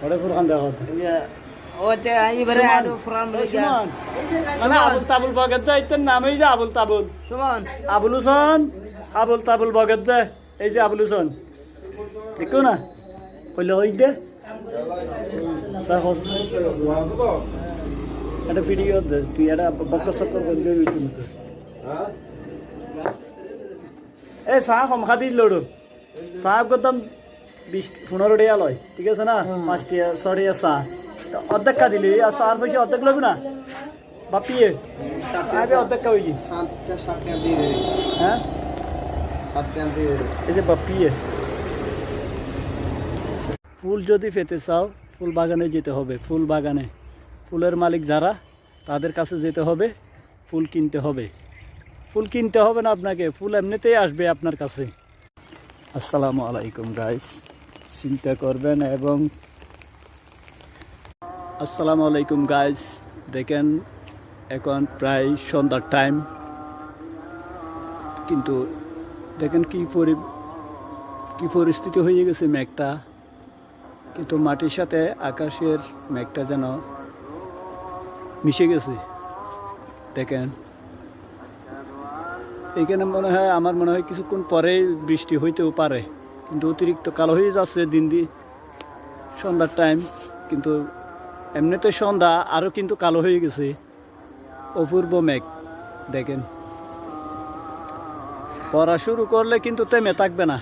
ওরে ফুরকান দেখো ওতে এবারে আরো ফ্রাম লইয়া মানে আবুল তাবুল বগত যায় এর নামই যে আবুল তাবুল সুমন আবুল হোসেন আবুল তাবুল বগত যায় এই যে আবুল হোসেন দেখো না কইলে ওই দে সাহস একটা ভিডিও দে তুই এটা বক্ত সক্কর করলে ইউটিউব এ চাহ সমখা দি লড়ো চাহ একদম 15 টাকা লয় ঠিক আছে না 5 টাকা 6 টাকা চাহ তো অর্ধেক কা দিলি আর চার পয়সা অর্ধেক লবি না বাপিয়ে আগে অর্ধেক কা হইলি হ্যাঁ এই যে বাপিয়ে ফুল যদি পেতে চাও ফুল বাগানে যেতে হবে ফুল বাগানে ফুলের মালিক যারা তাদের কাছে যেতে হবে ফুল কিনতে হবে ফুল কিনতে হবে না আপনাকে ফুল এমনিতেই আসবে আপনার কাছে আসসালামু আলাইকুম গাইস চিন্তা করবেন এবং আসসালামু আলাইকুম গাইস দেখেন এখন প্রায় সন্ধ্যার টাইম কিন্তু দেখেন কি পরিস্থিতি হয়ে গেছে মেঘটা কিন্তু মাটির সাথে আকাশের মেঘটা যেন মিশে গেছে দেখেন এইখানে মনে হয় আমার মনে হয় কিছুক্ষণ পরেই বৃষ্টি হইতেও পারে কিন্তু অতিরিক্ত কালো হয়ে যাচ্ছে দিন দিন সন্ধ্যার টাইম কিন্তু এমনিতে সন্ধ্যা আরও কিন্তু কালো হয়ে গেছে অপূর্ব মেঘ দেখেন পড়া শুরু করলে কিন্তু থেমে থাকবে না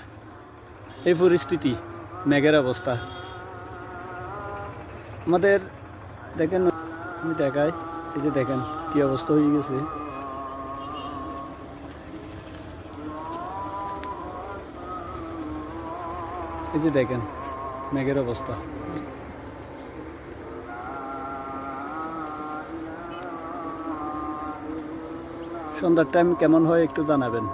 এই পরিস্থিতি মেঘের অবস্থা আমাদের দেখেন আমি দেখাই এই যে দেখেন কি অবস্থা হয়ে গেছে এই যে দেখেন মেঘের অবস্থা সন্ধ্যার টাইম কেমন হয় একটু জানাবেন।